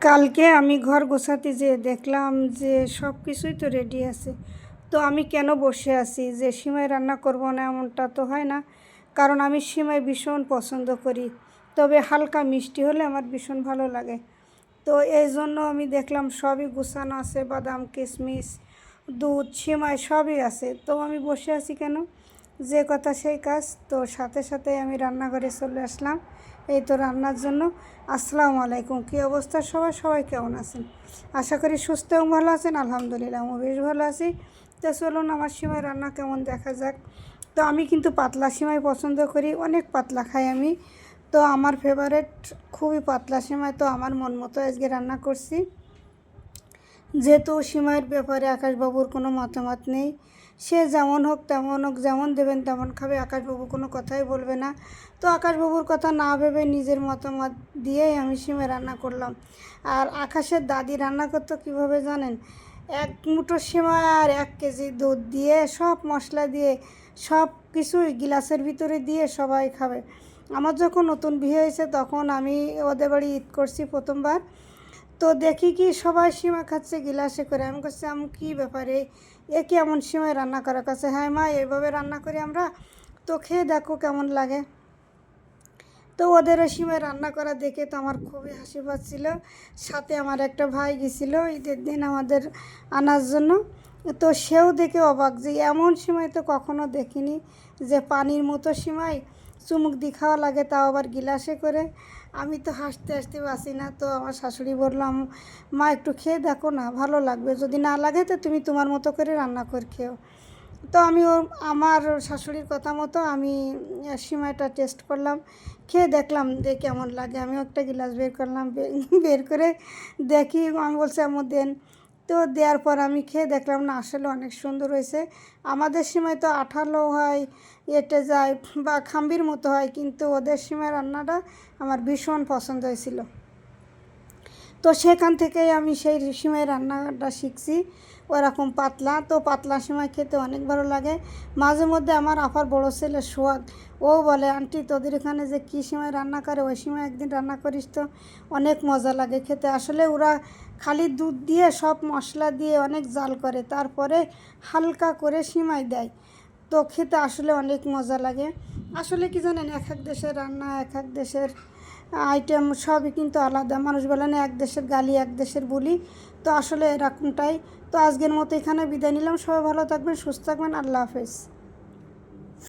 কালকে আমি ঘর গোছাতে যেয়ে দেখলাম যে সব কিছুই তো রেডি আছে। তো আমি কেন বসে আছি যে সিমাই রান্না করব না, এমনটা তো হয় না। কারণ আমি সিমাই ভীষণ পছন্দ করি, তবে হালকা মিষ্টি হলে আমার ভীষণ ভালো লাগে। তো এই জন্য আমি দেখলাম সবই গুছানো আছে, বাদাম কিশমিশ দুধ সিমাই সবই আছে। তো আমি বসে আছি কেন, যে কথা সেই কাজ। তো সাথে সাথে আমি রান্নাঘরে চলে আসলাম এই তো রান্নার জন্য। আসসালামু আলাইকুম, কী অবস্থা সবাই কেমন আছেন? আশা করি সুস্থ এবং ভালো আছেন। আলহামদুলিল্লাহ আমি বেশ ভালো আছি। তো চলুন আমার সিমাই রান্না কেমন দেখা যাক। তো আমি কিন্তু পাতলা সিমাই পছন্দ করি, অনেক পাতলা খাই আমি। তো আমার ফেভারেট খুবই পাতলা সিমাই। তো আমার মন মতো আজকে রান্না করছি, যেহেতু সিমাইয়ের ব্যাপারে আকাশবাবুর কোনো মতামত নেই। সে যেমন হোক তেমন হোক, যেমন দেবেন তেমন খাবে, আকাশবাবু কোনো কথাই বলবে না। তো আকাশবাবুর কথা না ভেবে নিজের মতামত দিয়েই আমি সিমাই রান্না করলাম। আর আকাশের দাদি রান্না করতো কীভাবে জানেন? 1 মুঠো সিমাই আর 1 কেজি দুধ দিয়ে, সব মশলা দিয়ে, সব কিছুই গিলাসের ভিতরে দিয়ে সবাই খাবে। আমার যখন নতুন বিয়ে হয়েছে তখন আমি ওদের বাড়ি ঈদ করছি প্রথমবার। তো দেখি কি সবাই সিমাই খাচ্ছে গিলাসে করে। আমি কাছে আমি কী ব্যাপারে, এ কি এমন সিমাই রান্না করার কাছে? হ্যাঁ মা, এইভাবে রান্না করি আমরা, তো খেয়ে দেখো কেমন লাগে। তো ওদের ওই সিমাই রান্না করা দেখে তো আমার খুবই হাসি পাচ্ছিল। সাথে আমার একটা ভাই গেছিলো ঈদের দিন আমাদের আনার জন্য। তো সেও দেখে অবাক যে এমন সিমাই তো কখনো দেখিনি, যে পানির মতো সিমাই চুমুক দিয়ে খাওয়া লাগে, তাও আবার গিলাসে করে। আমি তো হাসতে হাসতে বাঁচি না। তো আমার শাশুড়ি বললাম, মা একটু খেয়ে দেখো না, ভালো লাগবে, যদি না লাগে তো তুমি তোমার মতো করে রান্না করে খেও। তো আমিও আমার শাশুড়ির কথা মতো আমি সিমাইটা টেস্ট করলাম, খেয়ে দেখলাম যে কেমন লাগে। আমিও একটা গিলাস বের করলাম, বের করে দেখি, আমি বলছি আমার দেন। তো দেওয়ার পর আমি খেয়ে দেখলাম, না আসলে অনেক সুন্দর হয়েছে। আমাদের সিমাই তো আঠালো হয়, এঁটে যায় বা খাম্বির মতো হয়, কিন্তু ওদের সিমাই রান্নাটা আমার ভীষণ পছন্দ হয়েছিল। তো সেখান থেকেই আমি সেই সিমাই রান্নাটা শিখছি, ওরকম পাতলা। তো পাতলা সিমাই খেতে অনেক ভালো লাগে। মাঝে মধ্যে আমার আপার বড়ো ছেলে সোহাগ, ও বলে, আন্টি তোদের এখানে যে কী সিমাই রান্না করে, ওই সিমাই একদিন রান্না করিস তো, অনেক মজা লাগে খেতে। আসলে ওরা খালি দুধ দিয়ে সব মশলা দিয়ে অনেক জাল করে, তারপরে হালকা করে সিমাই দেয়। তো খেতে আসলে অনেক মজা লাগে। আসলে কি জানেন, এক এক দেশের রান্না, এক এক দেশের আইটেম সবই কিন্তু আলাদা। মানুষ বলে না, এক দেশের গালি এক দেশের বলি। তো আসলে এরকমটাই। তো আজকের মতো এখানে বিদায় নিলাম। সবাই ভালো থাকবেন, সুস্থ থাকবেন। আল্লাহ হাফেজ।